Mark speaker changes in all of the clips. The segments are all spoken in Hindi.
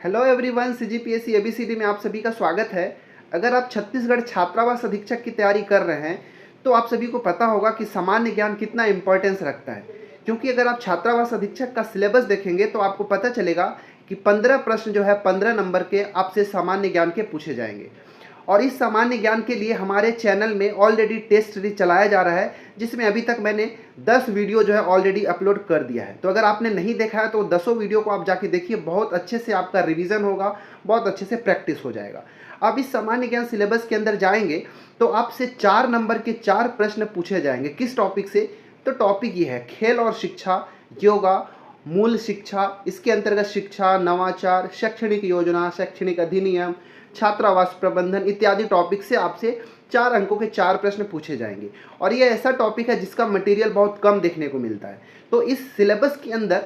Speaker 1: हेलो एवरीवन, सीजीपीएससी एबीसीडी में आप सभी का स्वागत है। अगर आप छत्तीसगढ़ छात्रावास अधीक्षक की तैयारी कर रहे हैं तो आप सभी को पता होगा कि सामान्य ज्ञान कितना इंपॉर्टेंस रखता है, क्योंकि अगर आप छात्रावास अधीक्षक का सिलेबस देखेंगे तो आपको पता चलेगा कि 15 प्रश्न जो है 15 नंबर के आपसे सामान्य ज्ञान के पूछे जाएंगे। और इस सामान्य ज्ञान के लिए हमारे चैनल में ऑलरेडी टेस्ट सीरीज चलाया जा रहा है, जिसमें अभी तक मैंने 10 वीडियो जो है ऑलरेडी अपलोड कर दिया है। तो अगर आपने नहीं देखा है तो 10 वीडियो को आप जाके देखिए, बहुत अच्छे से आपका रिवीजन होगा, बहुत अच्छे से प्रैक्टिस हो जाएगा। अब इस सामान्य ज्ञान सिलेबस के अंदर जाएंगे तो आपसे 4 नंबर के 4 प्रश्न पूछे जाएंगे। किस टॉपिक से? तो टॉपिक ये है खेल और शिक्षा, योगा, मूल शिक्षा, इसके अंतर्गत शिक्षा, नवाचार, शैक्षणिक योजना, शैक्षणिक अधिनियम, छात्रावास प्रबंधन इत्यादि टॉपिक से आपसे 4 अंकों के 4 प्रश्न पूछे जाएंगे। और ये ऐसा टॉपिक है जिसका मटेरियल बहुत कम देखने को मिलता है। तो इस सिलेबस के अंदर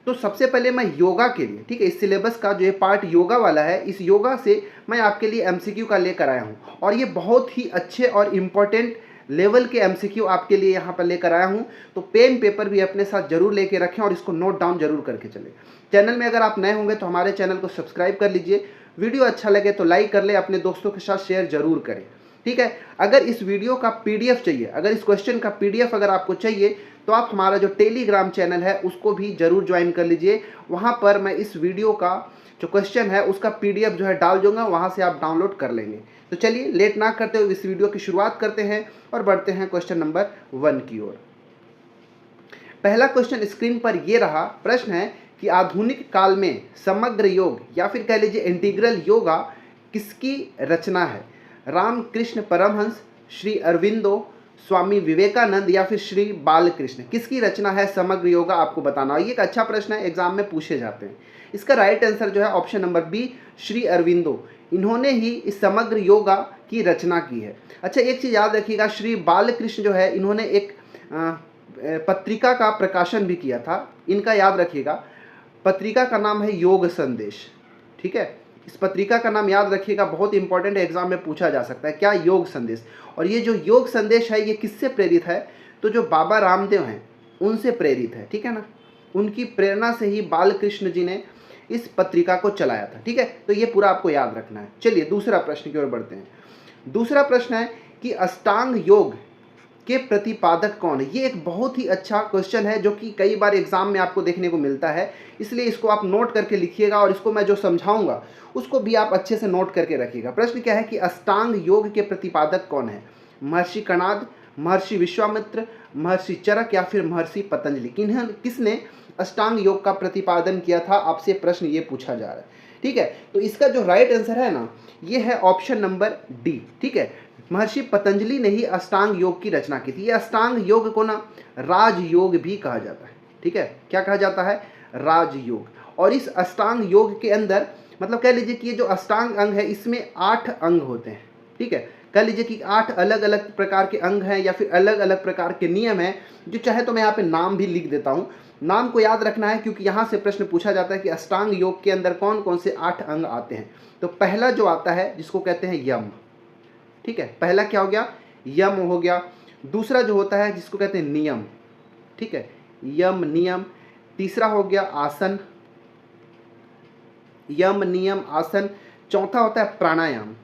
Speaker 1: तो सबसे पहले मैं योगा के लिए, ठीक है, इस सिलेबस का जो ये पार्ट योगा वाला है, इस योगा से मैं आपके लिए एमसीक्यू का लेकर आया हूँ। और ये बहुत ही अच्छे और इम्पोर्टेंट लेवल के एमसीक्यू आपके लिए यहाँ पर लेकर आया हूँ। तो पेन पेपर भी अपने साथ जरूर लेके रखें और इसको नोट डाउन जरूर करके चलें। चैनल में अगर आप नए होंगे तो हमारे चैनल को सब्सक्राइब कर लीजिए। वीडियो अच्छा लगे तो लाइक कर ले, अपने दोस्तों के साथ शेयर जरूर करें, ठीक है। अगर इस वीडियो का पीडीएफ चाहिए, अगर इस क्वेश्चन का पीडीएफ अगर आपको चाहिए तो आप हमारा जो टेलीग्राम चैनल है उसको भी जरूर ज्वाइन कर लीजिए। वहाँ पर मैं इस वीडियो का जो क्वेश्चन है उसका पीडीएफ जो है डाल दूंगा, वहाँ से आप डाउनलोड कर लेंगे। तो चलिए लेट ना करते हुए इस वीडियो की शुरुआत करते हैं और बढ़ते हैं क्वेश्चन नंबर 1 की ओर। पहला क्वेश्चन स्क्रीन पर ये रहा। प्रश्न है कि आधुनिक काल में समग्र योग या फिर कह लीजिए इंटीग्रल योगा किसकी रचना है? रामकृष्ण परमहंस, श्री अरविंदो, स्वामी विवेकानंद या फिर श्री बालकृष्ण? किसकी रचना है समग्र योगा, आपको बताना। ये एक अच्छा प्रश्न है, एग्जाम में पूछे जाते हैं। इसका राइट आंसर जो है option number B, Shri Aurobindo. इन्होंने ही इस समग्र योगा की रचना की है। अच्छा, एक चीज़ याद रखिएगा, श्री बालकृष्ण जो है इन्होंने एक पत्रिका का प्रकाशन भी किया था। इनका याद रखिएगा, पत्रिका का नाम है योग संदेश, ठीक है। इस पत्रिका का नाम याद रखिएगा, बहुत इंपॉर्टेंट है, एग्जाम में पूछा जा सकता है। क्या? योग संदेश। और ये जो योग संदेश है ये किससे प्रेरित है? तो जो बाबा रामदेव हैं उनसे प्रेरित है, ठीक है ना। उनकी प्रेरणा से ही बालकृष्ण जी ने इस पत्रिका को चलाया था, ठीक है। तो ये पूरा आपको याद रखना है। चलिए दूसरा प्रश्न की ओर बढ़ते हैं। दूसरा प्रश्न है कि अष्टांग योग के प्रतिपादक कौन है? ये एक बहुत ही अच्छा क्वेश्चन है जो कि कई बार एग्जाम में आपको देखने को मिलता है, इसलिए इसको आप नोट करके लिखिएगा और इसको मैं जो समझाऊंगा उसको भी आप अच्छे से नोट करके रखिएगा। प्रश्न क्या है कि अष्टांग योग के प्रतिपादक कौन है? महर्षि कणाद, महर्षि विश्वामित्र, महर्षि चरक या फिर महर्षि पतंजलि? किसने अष्टांग योग का प्रतिपादन किया था? आपसे प्रश्न ये पूछा जा रहा है, ठीक है। तो इसका जो राइट आंसर है ना, ये है ऑप्शन नंबर डी, ठीक है। महर्षि पतंजलि ने ही अष्टांग योग की रचना की थी। ये अष्टांग योग को ना राजयोग भी कहा जाता है, ठीक है। क्या कहा जाता है? राजयोग। और इस अष्टांग योग के अंदर मतलब कह लीजिए कि ये जो अष्टांग अंग है इसमें 8 अंग होते हैं, ठीक है। कह लीजिए कि 8 अलग अलग प्रकार के अंग हैं या फिर अलग अलग प्रकार के नियम हैं। जो चाहे तो मैं यहाँ पे नाम भी लिख देता हूँ, नाम को याद रखना है क्योंकि यहाँ से प्रश्न पूछा जाता है कि अष्टांग योग के अंदर कौन कौन से 8 अंग आते हैं। तो पहला जो आता है जिसको कहते हैं यम, ठीक है। पहला क्या हो गया? यम हो गया। दूसरा जो होता है जिसको कहते हैं नियम, ठीक है, यम नियम। तीसरा हो गया आसन, यम नियम आसन। चौथा होता है प्राणायाम,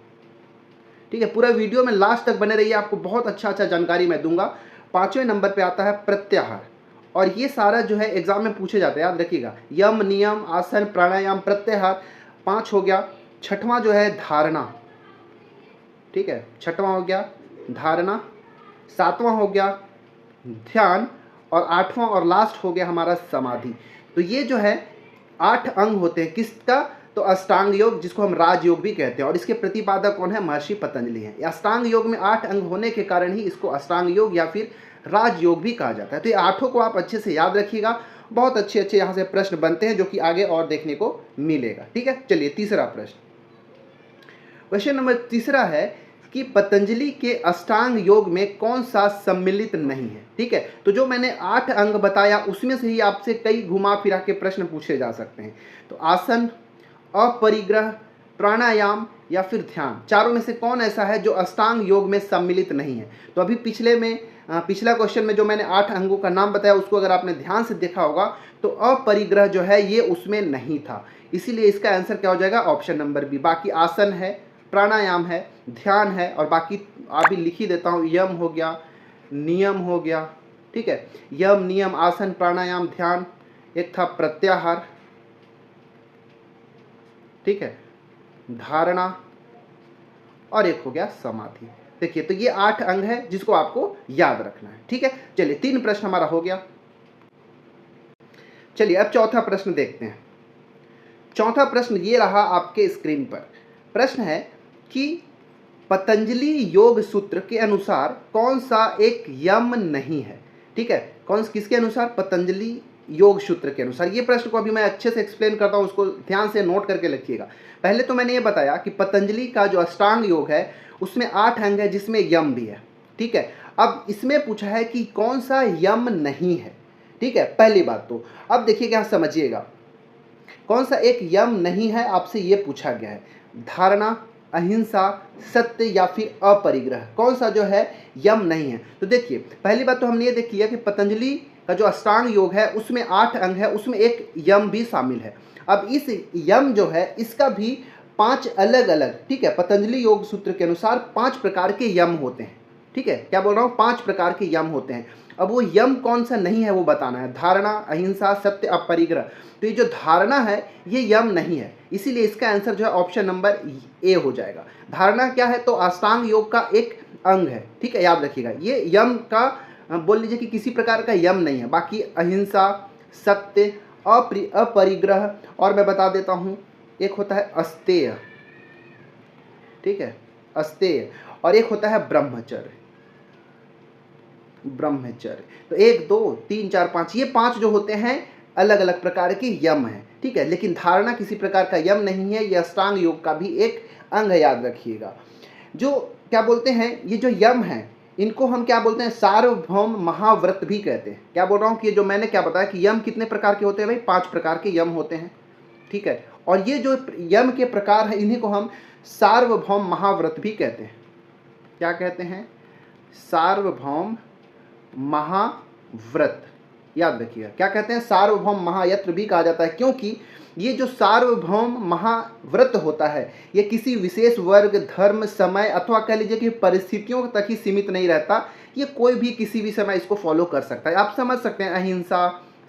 Speaker 1: ठीक है। पूरा वीडियो में लास्ट तक बने रहिए, आपको बहुत अच्छा जानकारी मैं दूंगा। 5वें नंबर पे आता है प्रत्याहार। और ये सारा जो है एग्जाम में पूछे जाते हैं, याद रखिएगा, यम नियम आसन प्राणायाम प्रत्याहार 5 हो गया। 6वां जो है धारणा, ठीक है, 6वां हो गया धारणा। 7वां हो गया ध्यान और 8वां और लास्ट हो गया हमारा समाधि। तो ये जो है 8 अंग होते हैं किसका? तो अष्टांग योग, जिसको हम राजयोग भी कहते हैं। और इसके प्रतिपादक कौन है? महर्षि पतंजलि हैं। अष्टांग योग में 8 अंग होने के कारण ही इसको अष्टांग योग या फिर राजयोग भी कहा जाता है। तो ये 8 को आप अच्छे से याद रखिएगा, बहुत अच्छे अच्छे यहाँ से प्रश्न बनते हैं जो कि आगे और देखने को मिलेगा, ठीक है। चलिए तीसरा प्रश्न, क्वेश्चन नंबर तीसरा है कि पतंजलि के अष्टांग योग में कौन सा सम्मिलित नहीं है, ठीक है। तो जो मैंने 8 अंग बताया उसमें से ही आपसे कई घुमा फिरा के प्रश्न पूछे जा सकते हैं। तो आसन, अपरिग्रह, प्राणायाम या फिर ध्यान, चारों में से कौन ऐसा है जो अष्टांग योग में सम्मिलित नहीं है? तो अभी पिछला क्वेश्चन में जो मैंने 8 अंगों का नाम बताया उसको अगर आपने ध्यान से देखा होगा तो अपरिग्रह जो है ये उसमें नहीं था। इसीलिए इसका आंसर क्या हो जाएगा, ऑप्शन नंबर बी। बाकी आसन है, प्राणायाम है, ध्यान है, और बाकी आप भी लिख ही देता हूँ, यम हो गया, नियम हो गया, ठीक है, यम, नियम, आसन, प्राणायाम, ध्यान, एक था प्रत्याहार, ठीक है, धारणा, और एक हो गया समाधि। देखिए, तो ये 8 अंग है जिसको आपको याद रखना है, ठीक है। चलिए 3 प्रश्न हमारा हो गया। चलिए अब चौथा प्रश्न देखते हैं। चौथा प्रश्न ये रहा आपके स्क्रीन पर। प्रश्न है कि पतंजलि योग सूत्र के अनुसार कौन सा एक यम नहीं है, ठीक है, किसके अनुसार, पतंजलि योग सूत्र के अनुसार। ये प्रश्न को अभी मैं अच्छे से एक्सप्लेन करता हूँ, उसको ध्यान से नोट करके लिखिएगा। पहले तो मैंने ये बताया कि पतंजलि का जो अष्टांग योग है उसमें 8 अंग है जिसमें यम भी है, ठीक है। अब इसमें पूछा है कि कौन सा यम नहीं है, ठीक है, पहली बात तो। अब देखिएगा, यहाँ समझिएगा, कौन सा एक यम नहीं है आपसे ये पूछा गया है। धारणा, अहिंसा, सत्य या फिर अपरिग्रह, कौन सा जो है यम नहीं है। तो देखिए, पहली बात तो हमने ये देख लिया कि पतंजलि का जो अष्टांग योग है उसमें 8 अंग है, उसमें एक यम भी शामिल है। अब इस यम जो है इसका भी 5 अलग अलग, ठीक है, पतंजलि योग सूत्र के अनुसार 5 प्रकार के यम होते हैं, ठीक है, क्या बोल रहा हूँ, 5 प्रकार के यम होते हैं। अब वो यम कौन सा नहीं है वो बताना है। धारणा, अहिंसा, सत्य, अपरिग्रह। तो ये जो धारणा है ये यम नहीं है, इसीलिए इसका आंसर जो है ऑप्शन नंबर ए हो जाएगा। धारणा क्या है, तो अष्टांग योग का एक अंग है, ठीक है, याद रखिएगा। ये यम का बोल लीजिए कि किसी प्रकार का यम नहीं है। बाकी अहिंसा, सत्य, अपरिग्रह, और मैं बता देता हूँ, एक होता है अस्तेय, ठीक है, अस्तेय, और एक होता है ब्रह्मचर्य। तो 1 2 3 4 5, ये 5 जो होते हैं अलग अलग प्रकार के यम हैं, ठीक है। लेकिन धारणा किसी प्रकार का यम नहीं है, ये अष्टांग योग का भी एक अंग है, याद रखिएगा। जो क्या बोलते हैं, ये जो यम है इनको हम क्या बोलते हैं, सार्वभौम महाव्रत भी कहते हैं। क्या बोल रहा हूँ कि जो मैंने क्या बताया कि यम कितने प्रकार के होते हैं भाई, 5 प्रकार के यम होते हैं, ठीक है। और ये जो यम के प्रकार है इन्हीं को हम सार्वभौम महाव्रत भी कहते हैं। क्या कहते हैं, सार्वभौम महाव्रत, याद रखिएगा। क्या कहते हैं, सार्वभौम महायत्र भी कहा जाता है, क्योंकि ये जो सार्वभौम महाव्रत होता है ये किसी विशेष वर्ग, धर्म, समय अथवा कह लीजिए कि परिस्थितियों तक ही सीमित नहीं रहता। ये कोई भी किसी भी समय इसको फॉलो कर सकता है। आप समझ सकते हैं, अहिंसा,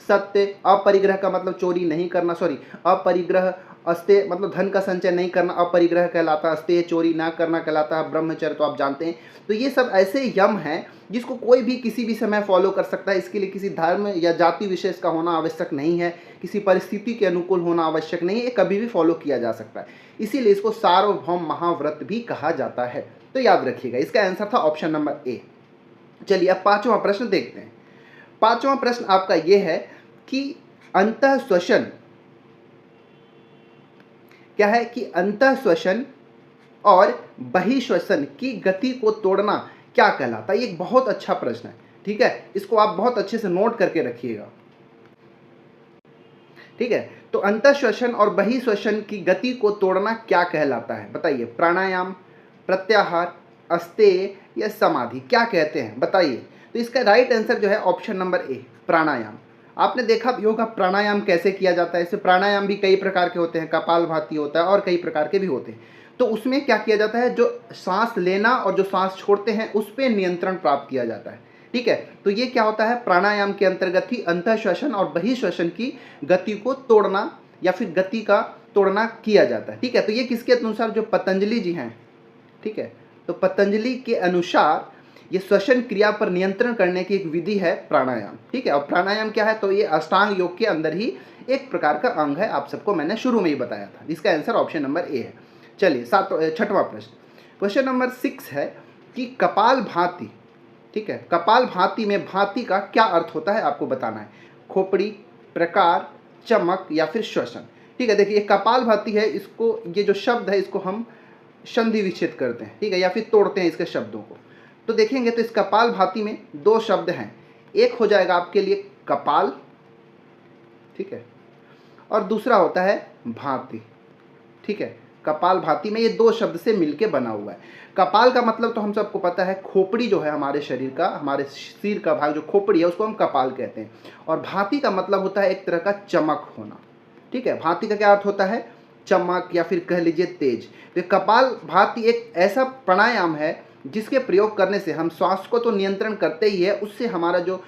Speaker 1: सत्य, अपरिग्रह का मतलब चोरी नहीं करना, सॉरी, अपरिग्रह, अस्तेय मतलब धन का संचय नहीं करना, अपरिग्रह कहलाता है, अस्तेय चोरी ना करना कहलाता है, ब्रह्मचर्य तो आप जानते हैं। तो ये सब ऐसे यम हैं जिसको कोई भी किसी भी समय फॉलो कर सकता है। इसके लिए किसी धर्म या जाति विशेष का होना आवश्यक नहीं है, किसी परिस्थिति के अनुकूल होना आवश्यक नहीं है, ये कभी भी फॉलो किया जा सकता है। इसीलिए इसको सार्वभौम महाव्रत भी कहा जाता है। तो याद रखिएगा, इसका आंसर था ऑप्शन नंबर ए। चलिए अब 5वां प्रश्न देखते हैं। 5वां प्रश्न आपका ये है कि अंतः श्वसन क्या है, कि अंतः श्वसन और बहिश्वसन की गति को तोड़ना क्या कहलाता है। ये एक बहुत अच्छा प्रश्न है, ठीक है, इसको आप बहुत अच्छे से नोट करके रखिएगा, ठीक है। तो अंतः श्वसन और बहिश्वसन की गति को तोड़ना क्या कहलाता है, बताइए। प्राणायाम, प्रत्याहार, अस्तेय या समाधि, क्या कहते हैं बताइए। तो इसका राइट आंसर जो है ऑप्शन नंबर ए, प्राणायाम। आपने देखा भी होगा प्राणायाम कैसे किया जाता है। इसे प्राणायाम भी कई प्रकार के होते हैं, कपालभाति होता है और कई प्रकार के भी होते हैं। तो उसमें क्या किया जाता है, जो सांस लेना और जो सांस छोड़ते हैं उस पर नियंत्रण प्राप्त किया जाता है, ठीक है। तो ये क्या होता है, प्राणायाम के अंतर्गत ही अंतः श्वसन और बहिश्वसन की गति को तोड़ना या फिर गति का तोड़ना किया जाता है, ठीक है। तो ये किसके अनुसार, जो पतंजलि जी हैं, ठीक है। तो पतंजलि के अनुसार ये श्वसन क्रिया पर नियंत्रण करने की एक विधि है प्राणायाम, ठीक है। और प्राणायाम क्या है, तो ये अष्टांग योग के अंदर ही एक प्रकार का अंग है, आप सबको मैंने शुरू में ही बताया था। इसका आंसर ऑप्शन नंबर ए है। चलिए 6वां प्रश्न, क्वेश्चन नंबर 6 है कि कपाल भाति, ठीक है, कपाल भाति में भाति का क्या अर्थ होता है आपको बताना है। खोपड़ी, प्रकार, चमक या फिर श्वसन, ठीक है। देखिए कपाल भाति है, इसको ये जो शब्द है इसको हम संधि विच्छेद करते हैं, ठीक है, या फिर तोड़ते हैं इसके शब्दों को। तो देखेंगे तो इस कपाल भाति में 2 शब्द हैं, एक हो जाएगा आपके लिए कपाल, ठीक है, और दूसरा होता है भाति, ठीक है। कपाल भाति में ये 2 शब्द से मिलके बना हुआ है। कपाल का मतलब तो हम सबको पता है, खोपड़ी जो है हमारे शरीर का, हमारे सिर का भाग जो खोपड़ी है उसको हम कपाल कहते हैं। और भाति का मतलब होता है एक तरह का चमक होना, ठीक है, भांति का क्या अर्थ होता है? चमक या फिर कह लीजिए तेज। तो कपाल भांति एक ऐसा प्राणायाम है जिसके प्रयोग करने से हम श्वास को तो नियंत्रण करते ही है, उससे हमारा जो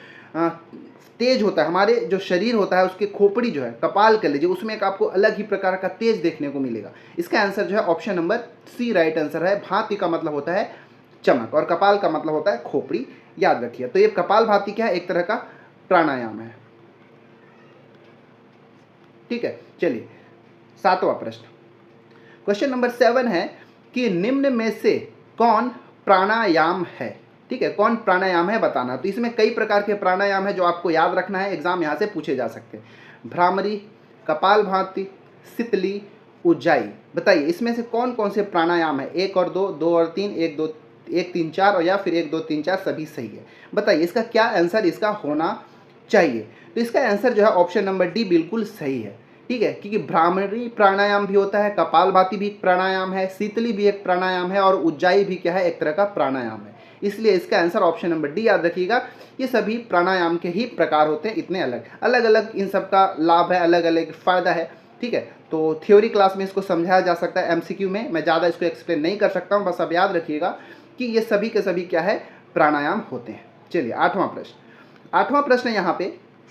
Speaker 1: तेज होता है, हमारे जो शरीर होता है उसके खोपड़ी जो है, कपाल कह लीजिए, उसमें एक आपको अलग ही प्रकार का तेज देखने को मिलेगा। इसका आंसर जो है option number C right answer है। भांति का मतलब होता है चमक और कपाल का मतलब होता है खोपड़ी, याद रखिए। तो ये कपाल भांति क्या है? एक तरह का प्राणायाम है। ठीक है, चलिए 7वां प्रश्न, क्वेश्चन नंबर 7 है कि निम्न में से कौन प्राणायाम है? ठीक है, कौन प्राणायाम है बताना। तो इसमें कई प्रकार के प्राणायाम है जो आपको याद रखना है, एग्जाम यहाँ से पूछे जा सकते हैं। भ्रामरी, कपालभाति, शीतली, उज्जाई। बताइए इसमें से कौन कौन से प्राणायाम है? 1 और 2, 2 और 3, 1 2 1 3 4 और या फिर 1 2 3 4 सभी सही है। बताइए इसका क्या आंसर इसका होना चाहिए? तो इसका आंसर जो है ऑप्शन नंबर डी बिल्कुल सही है। ठीक है, क्योंकि भ्रामरी प्राणायाम भी होता है, कपालभाति भी एक प्राणायाम है, शीतली भी एक प्राणायाम है और उज्जाई भी क्या है? एक तरह का प्राणायाम है। इसलिए इसका आंसर ऑप्शन नंबर डी याद रखिएगा। ये सभी प्राणायाम के ही प्रकार होते हैं, इतने अलग अलग अलग इन सब का लाभ है, अलग अलग फ़ायदा है। ठीक है, तो थ्योरी क्लास में इसको समझाया जा सकता है, एमसीक्यू में मैं ज़्यादा इसको एक्सप्लेन नहीं कर सकता हूँ, बस अब याद रखिएगा कि ये सभी के सभी क्या है? प्राणायाम होते हैं। चलिए 8वां प्रश्न, 8वां प्रश्न यहाँ पे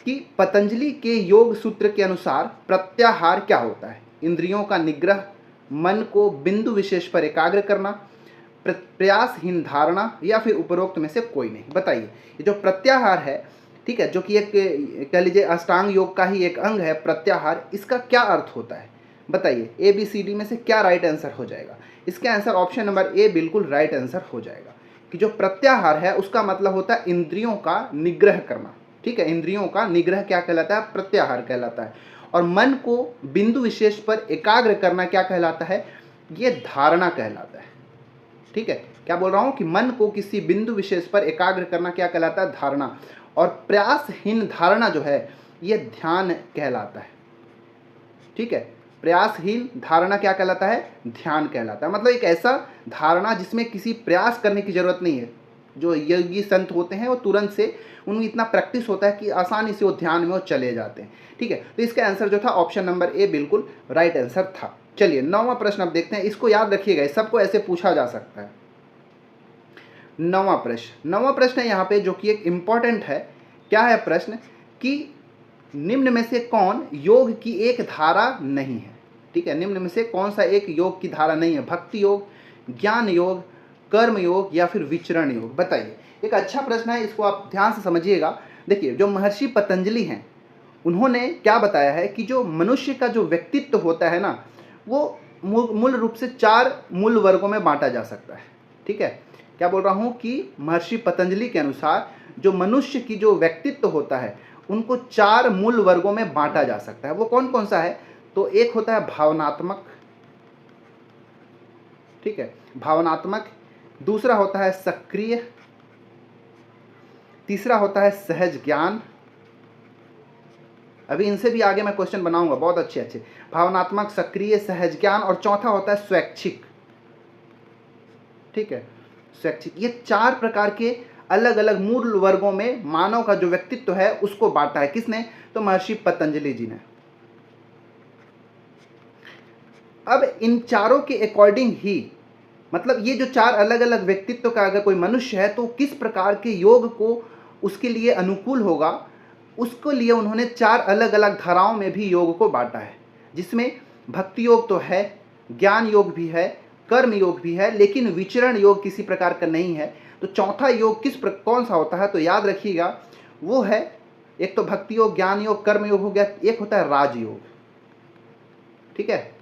Speaker 1: कि पतंजलि के योग सूत्र के अनुसार प्रत्याहार क्या होता है? इंद्रियों का निग्रह, मन को बिंदु विशेष पर एकाग्र करना, प्रयासहीन धारणा या फिर उपरोक्त में से कोई नहीं। बताइए ये जो प्रत्याहार है, ठीक है, जो कि एक कह लीजिए अष्टांग योग का ही एक अंग है प्रत्याहार, इसका क्या अर्थ होता है? बताइए ए बी सी डी में से क्या राइट आंसर हो जाएगा? इसका आंसर ऑप्शन नंबर ए बिल्कुल राइट आंसर हो जाएगा कि जो प्रत्याहार है उसका मतलब होता है इंद्रियों का निग्रह करना। ठीक है, इंद्रियों का निग्रह क्या कहलाता है? प्रत्याहार कहलाता है। और मन को बिंदु विशेष पर एकाग्र करना क्या कहलाता है? ये धारणा कहलाता है। ठीक है, क्या बोल रहा हूँ कि मन को किसी बिंदु विशेष पर एकाग्र करना क्या कहलाता है? धारणा। और प्रयासहीन धारणा जो है ये ध्यान कहलाता है। ठीक है, प्रयासहीन धारणा क्या कहलाता है? ध्यान कहलाता है। मतलब एक ऐसा धारणा जिसमें किसी प्रयास करने की जरूरत नहीं है। जो योगी संत होते हैं वो तुरंत से उनमें इतना प्रैक्टिस होता है कि आसानी से वो ध्यान में वो चले जाते हैं। ठीक है, तो इसका आंसर जो था ऑप्शन नंबर ए बिल्कुल राइट आंसर था। चलिए 9वां प्रश्न अब देखते हैं, इसको याद रखिएगा, सबको ऐसे पूछा जा सकता है। 9वां प्रश्न है यहाँ पे जो कि एक इम्पॉर्टेंट है। क्या है प्रश्न कि निम्न में से कौन योग की एक धारा नहीं है? ठीक है, निम्न में से कौन सा एक योग की धारा नहीं है? भक्ति योग, ज्ञान योग, कर्म योग या फिर विचरण योग। बताइए, एक अच्छा प्रश्न है, इसको आप ध्यान से समझिएगा। देखिए जो महर्षि पतंजलि हैं उन्होंने क्या बताया है कि जो मनुष्य का जो व्यक्तित्व होता है ना, वो मूल रूप से 4 मूल वर्गों में बांटा जा सकता है। ठीक है, क्या बोल रहा हूँ कि महर्षि पतंजलि के अनुसार जो मनुष्य की जो व्यक्तित्व होता है उनको 4 मूल वर्गों में बांटा जा सकता है। वो कौन कौन सा है? तो एक होता है भावनात्मक, ठीक है, भावनात्मक। दूसरा होता है सक्रिय, तीसरा होता है सहज ज्ञान। अभी इनसे भी आगे मैं क्वेश्चन बनाऊंगा, बहुत अच्छे अच्छे। भावनात्मक, सक्रिय, सहज ज्ञान और चौथा होता है स्वैच्छिक। ठीक है, स्वैच्छिक। ये 4 प्रकार के अलग अलग मूल वर्गों में मानव का जो व्यक्तित्व है उसको बांटा है। किसने? तो महर्षि पतंजलि जी ने। अब इन चारों के अकॉर्डिंग ही, मतलब ये जो 4 अलग अलग व्यक्तित्व का अगर कोई मनुष्य है तो किस प्रकार के योग को उसके लिए अनुकूल होगा, उसको लिए उन्होंने 4 अलग अलग धाराओं में भी योग को बांटा है, जिसमें भक्ति योग तो है, ज्ञान योग भी है, कर्म योग भी है, लेकिन विचरण योग किसी प्रकार का नहीं है। तो चौथा योग कौन सा होता है? तो याद रखिएगा वो है, एक तो भक्ति योग, ज्ञान योग, कर्म योग हो गया, एक होता है राजयोग। ठीक है,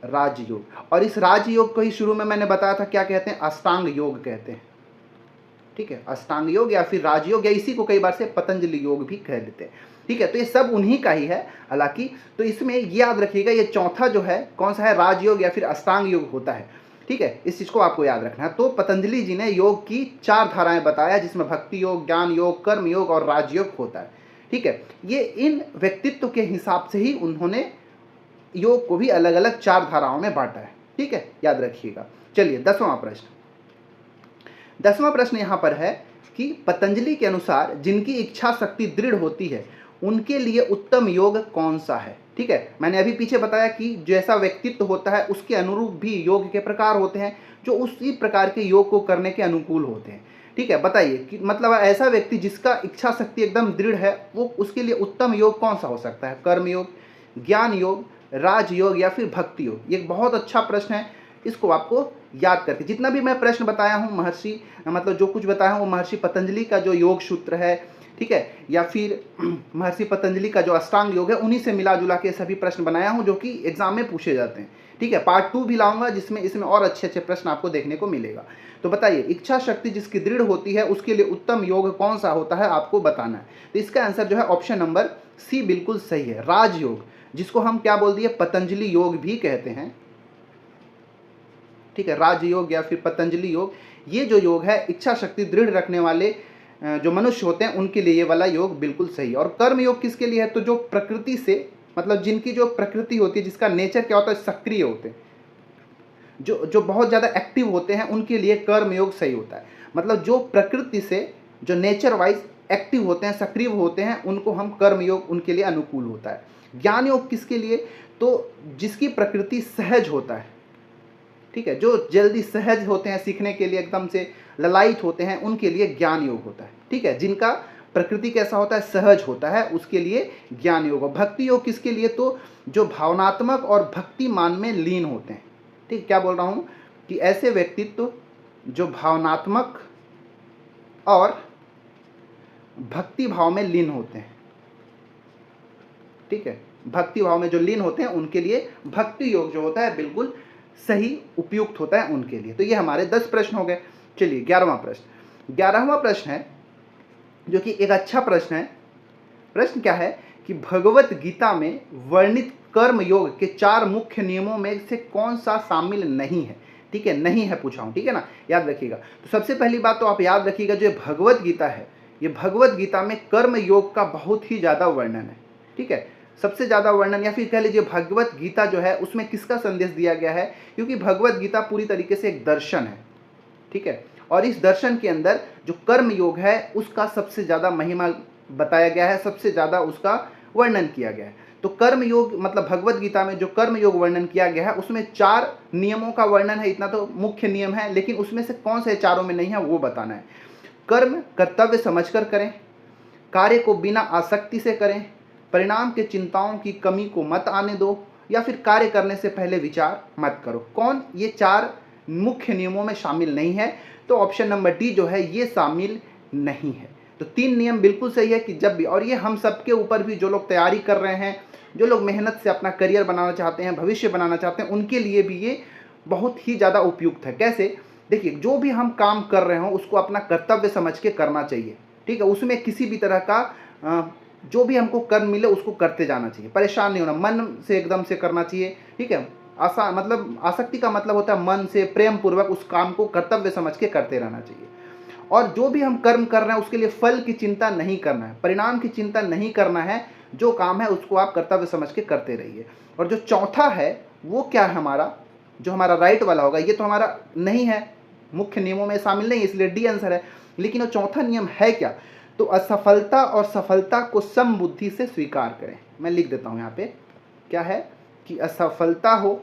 Speaker 1: राजयोग। और इस राजयोग को ही शुरू में मैंने बताया था क्या कहते हैं? अष्टांग योग कहते हैं। ठीक है, अष्टांग योग या फिर राजयोग, या इसी को कई बार से पतंजलि योग भी कह देते हैं। ठीक है, तो ये सब उन्हीं का ही है हालांकि। तो इसमें ये याद रखिएगा, ये चौथा जो है कौन सा है? राजयोग या फिर अष्टांग योग होता है। ठीक है, इस चीज को आपको याद रखना है। तो पतंजलि जी ने योग की 4 धाराएं बताया, जिसमें भक्ति योग, ज्ञान योग, कर्म योग और राजयोग होता है। ठीक है, ये इन व्यक्तित्व के हिसाब से ही उन्होंने योग को भी अलग अलग 4 धाराओं में बांटा है। ठीक है, याद रखिएगा। चलिए 10वां प्रश्न, 10वां प्रश्न यहाँ पर है कि पतंजलि के अनुसार जिनकी इच्छा शक्ति दृढ़ होती है उनके लिए उत्तम योग कौन सा है? ठीक है, मैंने अभी पीछे बताया कि जैसा व्यक्तित्व होता है उसके अनुरूप भी योग के प्रकार होते हैं जो उसी प्रकार के योग को करने के अनुकूल होते हैं। ठीक है, बताइए कि मतलब ऐसा व्यक्ति जिसका इच्छा शक्ति एकदम दृढ़ है वो उसके लिए उत्तम योग कौन सा हो सकता है? कर्म योग, ज्ञान योग, राजयोग या फिर भक्ति योग? ये एक बहुत अच्छा प्रश्न है, इसको आपको याद करके जितना भी मैं प्रश्न बताया हूँ महर्षि मतलब जो कुछ बताया हूँ वो महर्षि पतंजलि का जो योग सूत्र है, ठीक है, या फिर महर्षि पतंजलि का जो अष्टांग योग है उन्हीं से मिला जुला के सभी प्रश्न बनाया हूँ जो कि एग्जाम में पूछे जाते हैं। ठीक है, पार्ट 2 भी लाऊंगा जिसमें इसमें और अच्छे अच्छे प्रश्न आपको देखने को मिलेगा। तो बताइए, इच्छा शक्ति जिसकी दृढ़ होती है उसके लिए उत्तम योग कौन सा होता है, आपको बताना है। तो इसका आंसर जो है ऑप्शन नंबर सी बिल्कुल सही है, राजयोग, जिसको हम क्या बोल दिए, पतंजलि योग भी कहते हैं। ठीक है, राजयोग या फिर पतंजलि योग, ये जो योग है इच्छा शक्ति दृढ़ रखने वाले जो मनुष्य होते हैं उनके लिए ये वाला योग बिल्कुल सही है। और कर्म योग किसके लिए है, तो जो प्रकृति से मतलब जिनकी जो प्रकृति होती है, जिसका नेचर क्या होता है, सक्रिय होते हैं, जो बहुत ज़्यादा एक्टिव होते हैं उनके लिए कर्म योग सही होता है। मतलब जो प्रकृति से जो नेचर वाइज एक्टिव होते हैं, सक्रिय होते हैं, उनको हम कर्म योग उनके लिए अनुकूल होता है। ज्ञान योग किसके लिए, तो जिसकी प्रकृति सहज होता है, ठीक है, जो जल्दी सहज होते हैं सीखने के लिए, एकदम से ललायित होते हैं, उनके लिए ज्ञान योग होता है। ठीक है, जिनका प्रकृति कैसा होता है, सहज होता है, उसके लिए ज्ञान योग। भक्ति योग किसके लिए, तो जो भावनात्मक और भक्ति मान में लीन होते हैं। ठीक, क्या बोल रहा हूँ कि ऐसे व्यक्तित्व जो भावनात्मक और भक्ति भाव में लीन होते हैं, ठीक है, भक्ति भाव में जो लीन होते हैं उनके लिए भक्ति योग जो होता है बिल्कुल सही उपयुक्त होता है उनके लिए। तो ये हमारे 10 प्रश्न हो गए। चलिए 11वां प्रश्न, 11वां प्रश्न है जो कि एक अच्छा प्रश्न है। प्रश्न क्या है कि भगवत गीता में वर्णित कर्म योग के 4 मुख्य नियमों में से कौन सा शामिल नहीं है। ठीक है, नहीं है पूछा हूं, ठीक है ना, याद रखिएगा। तो सबसे पहली बात तो आप याद रखिएगा, जो भगवत गीता है, ये भगवत गीता में कर्म योग का बहुत ही ज़्यादा वर्णन है। ठीक है, सबसे ज़्यादा वर्णन, या फिर कह लीजिए भगवत गीता जो है उसमें किसका संदेश दिया गया है, क्योंकि भगवत गीता पूरी तरीके से एक दर्शन है। ठीक है, और इस दर्शन के अंदर जो कर्म योग है उसका सबसे ज़्यादा महिमा बताया गया है, सबसे ज़्यादा उसका वर्णन किया गया है। तो कर्म योग मतलब भगवत गीता में जो कर्म योग वर्णन किया गया है उसमें 4 नियमों का वर्णन है, इतना तो मुख्य नियम है, लेकिन उसमें से कौन से चारों में नहीं है वो बताना है। कर्म कर्तव्य समझकर करें, कार्य को बिना आसक्ति से करें, परिणाम के चिंताओं की कमी को मत आने दो, या फिर कार्य करने से पहले विचार मत करो। कौन ये 4 मुख्य नियमों में शामिल नहीं है, तो ऑप्शन नंबर डी जो है ये शामिल नहीं है। तो 3 नियम बिल्कुल सही है कि जब भी, और ये हम सबके ऊपर भी, जो लोग तैयारी कर रहे हैं, जो लोग मेहनत से अपना करियर बनाना चाहते हैं, भविष्य बनाना चाहते हैं, उनके लिए भी ये बहुत ही ज़्यादा उपयुक्त है। कैसे, देखिए, जो भी हम काम कर रहे हो उसको अपना कर्तव्य समझ के करना चाहिए। ठीक है, उसमें किसी भी तरह का जो भी हमको कर्म मिले उसको करते जाना चाहिए, परेशान नहीं होना, मन से एकदम से करना चाहिए। ठीक है, मतलब आसक्ति का मतलब होता है मन से प्रेम पूर्वक उस काम को कर्तव्य समझ के करते रहना चाहिए। और जो भी हम कर्म कर रहे हैं उसके लिए फल की चिंता नहीं करना है, परिणाम की चिंता नहीं करना है, जो काम है उसको आप कर्तव्य समझ के करते रहिए। और जो चौथा है वो क्या है, हमारा जो हमारा राइट वाला होगा, ये तो हमारा नहीं है, मुख्य नियमों में शामिल नहीं है, इसलिए डी आंसर है। लेकिन वो चौथा नियम है क्या, तो असफलता और सफलता को समबुद्धि से स्वीकार करें। मैं लिख देता हूं यहाँ पे, क्या है कि असफलता हो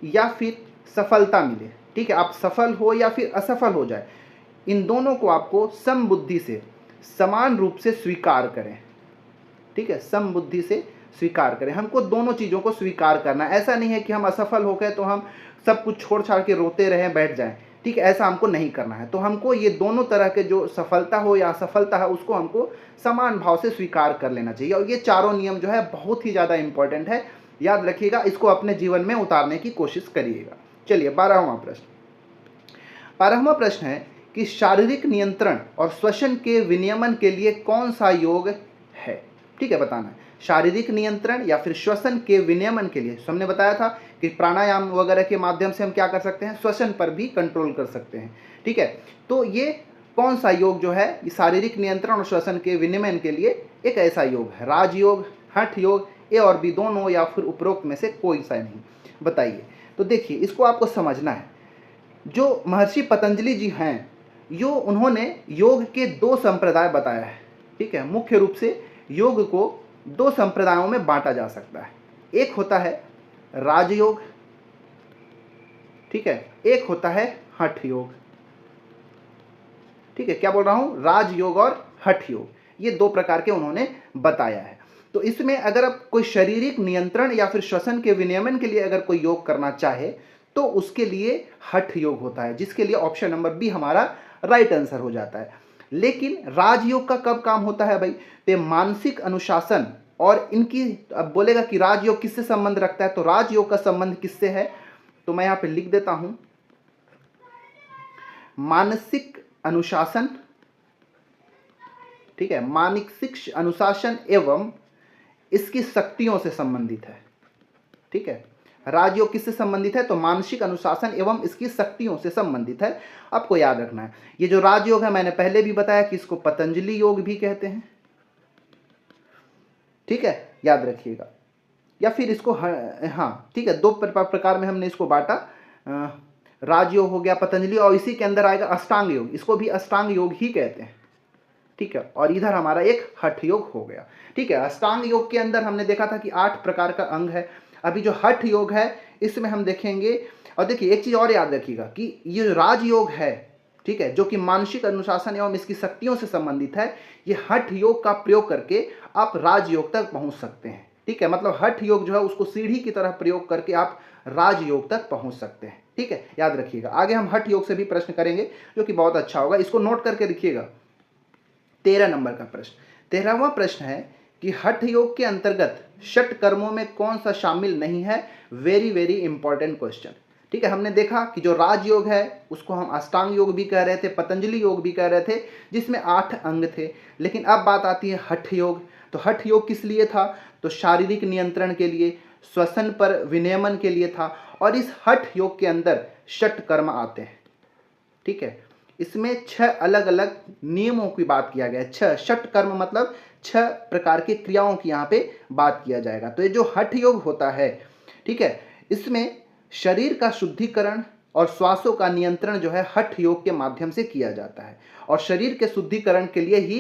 Speaker 1: या फिर सफलता मिले, ठीक है, आप सफल हो या फिर असफल हो जाए, इन दोनों को आपको समबुद्धि से समान रूप से स्वीकार करें। ठीक है, समबुद्धि से स्वीकार करें, हमको दोनों चीज़ों को स्वीकार करना। ऐसा नहीं है कि हम असफल हो गए तो हम सब कुछ छोड़ छाड़ के रोते रहें, बैठ जाएं। ठीक है, ऐसा हमको नहीं करना है। तो हमको ये दोनों तरह के, जो सफलता हो या असफलता है, उसको हमको समान भाव से स्वीकार कर लेना चाहिए। और ये चारों नियम जो है बहुत ही ज़्यादा इंपॉर्टेंट है, याद रखिएगा, इसको अपने जीवन में उतारने की कोशिश करिएगा। चलिए 12वां प्रश्न, 12वां प्रश्न है कि शारीरिक नियंत्रण और श्वसन के विनियमन के लिए कौन सा योग है। ठीक है, बताना है, शारीरिक नियंत्रण या फिर श्वसन के विनियमन के लिए। हमने बताया था कि प्राणायाम वगैरह के माध्यम से हम क्या कर सकते हैं, श्वसन पर भी कंट्रोल कर सकते हैं। ठीक है, तो ये कौन सा योग जो है, शारीरिक नियंत्रण और श्वसन के विनियमन के लिए एक ऐसा योग है, राजयोग, हठ योग, ए और बी दोनों, या फिर उपरोक्त में से कोई सा नहीं, बताइए। तो देखिए, इसको आपको समझना है। जो महर्षि पतंजलि जी हैं, उन्होंने योग के 2 संप्रदाय बताया है। ठीक है, मुख्य रूप से योग को दो संप्रदायों में बांटा जा सकता है। एक होता है राजयोग, ठीक है, एक होता है हठ योग, ठीक है। क्या बोल रहा हूं, राजयोग और हठ योग, ये दो प्रकार के उन्होंने बताया है। तो इसमें अगर आप कोई शारीरिक नियंत्रण या फिर श्वसन के विनियमन के लिए अगर कोई योग करना चाहे तो उसके लिए हठ योग होता है, जिसके लिए ऑप्शन नंबर बी हमारा राइट आंसर हो जाता है। लेकिन राजयोग का कब काम होता है भाई, तो मानसिक अनुशासन और इनकी, अब बोलेगा कि राजयोग किससे संबंध रखता है, तो राजयोग का संबंध किससे है, तो मैं यहां पे लिख देता हूं, मानसिक अनुशासन, ठीक है, मानसिक अनुशासन एवं इसकी शक्तियों से संबंधित है, ठीक है। राजयोग किससे संबंधित है, तो मानसिक अनुशासन एवं इसकी शक्तियों से संबंधित है, आपको याद रखना है। ये जो राजयोग है मैंने पहले भी बताया कि इसको पतंजलि योग भी कहते हैं, ठीक है, याद रखिएगा। या फिर इसको हाँ ठीक है, दो प्रकार में हमने इसको बांटा, राजयोग हो गया पतंजलि, और इसी के अंदर आएगा अष्टांग योग, इसको भी अष्टांग योग ही कहते हैं, ठीक है। और इधर हमारा एक हठ योग हो गया, ठीक है। अष्टांग योग के अंदर हमने देखा था कि 8 प्रकार का अंग है। अभी जो हठ योग है इसमें हम देखेंगे, और देखिए एक चीज और याद रखिएगा कि ये राजयोग है, ठीक है, जो कि मानसिक अनुशासन एवं इसकी शक्तियों से संबंधित है, ये हठ योग का प्रयोग करके आप राजयोग तक पहुंच सकते हैं, ठीक है। मतलब हठ योग जो है उसको सीढ़ी की तरह प्रयोग करके आप राजयोग तक पहुंच सकते हैं, ठीक है, याद रखिएगा। आगे हम हठ योग से भी प्रश्न करेंगे जो कि बहुत अच्छा होगा, इसको नोट करके रखिएगा। 13 नंबर का प्रश्न, 13वां प्रश्न है कि हठ योग के अंतर्गत षट कर्मों में कौन सा शामिल नहीं है, वेरी वेरी इंपॉर्टेंट क्वेश्चन, ठीक है। हमने देखा कि जो राजयोग है उसको हम अष्टांग योग भी कह रहे थे, पतंजलि योग भी कह रहे थे, जिसमें 8 अंग थे। लेकिन अब बात आती है हठ योग, तो हठ योग किस लिए था, तो शारीरिक नियंत्रण के लिए, श्वसन पर विनियमन के लिए था, और इस हठ योग के अंदर षट कर्म आते हैं, ठीक है। इसमें 6 अलग अलग नियमों की बात किया गया है, 6 षट कर्म मतलब 6 प्रकार की क्रियाओं की यहाँ पे बात किया जाएगा। तो ये जो हठ योग होता है, ठीक है, इसमें शरीर का शुद्धिकरण और श्वासों का नियंत्रण जो है हठ योग के माध्यम से किया जाता है। और शरीर के शुद्धिकरण के लिए ही,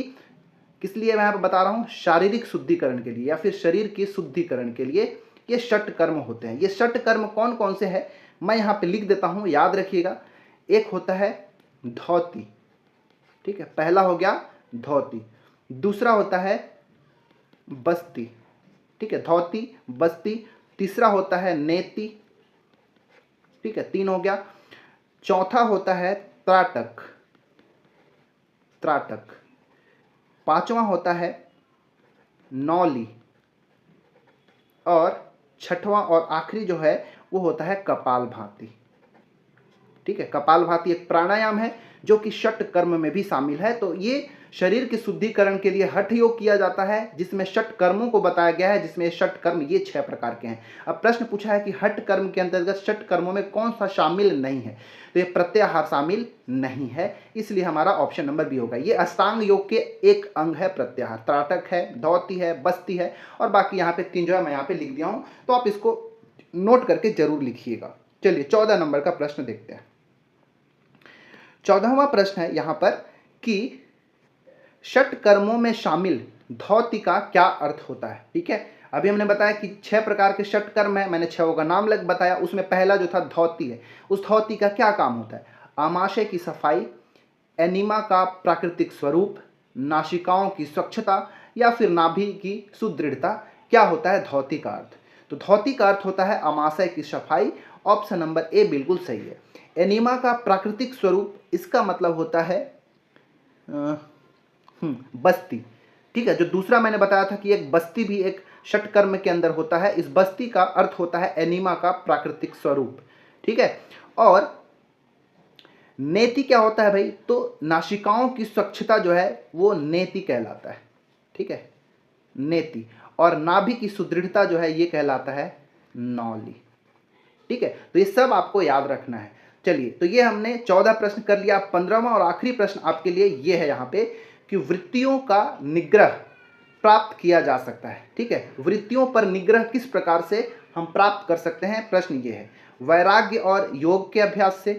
Speaker 1: किस लिए मैं यहाँ पर बता रहा हूँ, शारीरिक शुद्धिकरण के लिए या फिर शरीर के शुद्धिकरण के लिए ये षट कर्म होते हैं। ये षट कर्म कौन कौन से हैं मैं यहाँ पे लिख देता हूँ, याद रखिएगा। एक होता है धौती, ठीक है, पहला हो गया धौती। दूसरा होता है बस्ती, ठीक है, धौती बस्ती। तीसरा होता है नेति, ठीक है, 3 हो गया। चौथा होता है त्राटक, त्राटक। पांचवा होता है नौली, और छठवां और आखिरी जो है वो होता है कपालभाति, ठीक है। कपालभाति एक प्राणायाम है जो कि षट कर्म में भी शामिल है। तो ये शरीर के शुद्धिकरण के लिए हठ योग किया जाता है, जिसमें षट कर्मों को बताया गया है, जिसमें षट कर्म ये 6 प्रकार के हैं। अब प्रश्न पूछा है कि हठ कर्म के अंतर्गत षट कर्मों में कौन सा शामिल नहीं है, तो ये प्रत्याहार शामिल नहीं है, इसलिए हमारा ऑप्शन नंबर बी होगा। ये अष्टांग योग के एक अंग है प्रत्याहार, त्राटक है, धौती है, बस्ती है, और बाकी यहाँ पे 3 जो है मैं यहाँ पे लिख दिया हूँ, तो आप इसको नोट करके जरूर लिखिएगा। चलिए 14 नंबर का प्रश्न देखते हैं। 14वां प्रश्न है यहाँ पर कि षट कर्मों में शामिल धौती का क्या अर्थ होता है, ठीक है। अभी हमने बताया कि 6 प्रकार के षट कर्म है, मैंने 6 का नाम बताया, उसमें पहला जो था धौती है। उस धौती का क्या काम होता है, आमाशय की सफाई, एनिमा का प्राकृतिक स्वरूप, नासिकाओं की स्वच्छता, या फिर नाभि की सुदृढ़ता। क्या होता है धौती का अर्थ, तो धौती का अर्थ होता है आमाशय की सफाई, ऑप्शन नंबर ए बिल्कुल सही है। एनिमा का प्राकृतिक स्वरूप, इसका मतलब होता है बस्ती, ठीक है। जो दूसरा मैंने बताया था कि एक बस्ती भी एक षट कर्म के अंदर होता है, इस बस्ती का अर्थ होता है एनिमा का प्राकृतिक स्वरूप, ठीक है। और नेति क्या होता है भाई, तो नासिकाओं की स्वच्छता जो है वो नेति कहलाता है, ठीक है, नेति। और नाभि की सुदृढ़ता जो है ये कहलाता है नौली, ठीक है। तो ये सब आपको याद रखना है। चलिए, तो ये हमने 14 प्रश्न कर लिया। 15वां और आखिरी प्रश्न आपके लिए ये है यहाँ पे कि वृत्तियों का निग्रह प्राप्त किया जा सकता है, ठीक है। वृत्तियों पर निग्रह किस प्रकार से हम प्राप्त कर सकते हैं, प्रश्न ये है। वैराग्य और योग के अभ्यास से,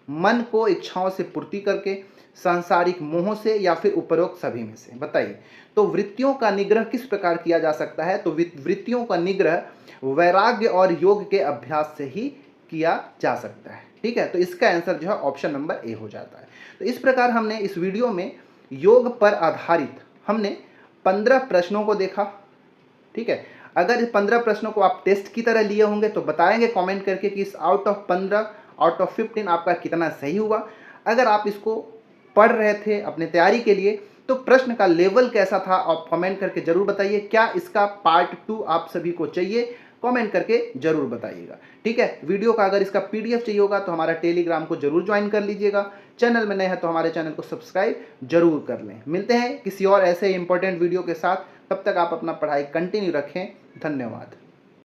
Speaker 1: मन को इच्छाओं से पूर्ति करके, सांसारिक मोह से, या फिर उपरोक्त सभी में से? बताइए। तो वृत्तियों का निग्रह किस प्रकार किया जा सकता है? तो वृत्तियों का निग्रह वैराग्य और योग के अभ्यास से ही किया जा सकता है। ठीक है, तो इसका आंसर जो है ऑप्शन नंबर ए हो जाता है। तो इस प्रकार हमने इस वीडियो में योग पर आधारित हमने 15 प्रश्नों को देखा। ठीक है, अगर इस 15 प्रश्नों को आप टेस्ट की तरह लिए होंगे तो बताएंगे कमेंट करके कि इस आउट ऑफ 15 आउट ऑफ 15 आपका कितना सही हुआ। अगर आप इसको पढ़ रहे थे अपने तैयारी के लिए तो प्रश्न का लेवल कैसा था आप कमेंट करके जरूर बताइए। क्या इसका पार्ट 2 आप सभी को चाहिए? कमेंट करके जरूर बताइएगा। ठीक है, वीडियो का अगर इसका पीडीएफ चाहिए होगा तो हमारा टेलीग्राम को जरूर ज्वाइन कर लीजिएगा। चैनल में नए हैं तो हमारे चैनल को सब्सक्राइब जरूर कर लें। मिलते हैं किसी और ऐसे इंपॉर्टेंट वीडियो के साथ, तब तक आप अपना पढ़ाई कंटिन्यू रखें। धन्यवाद।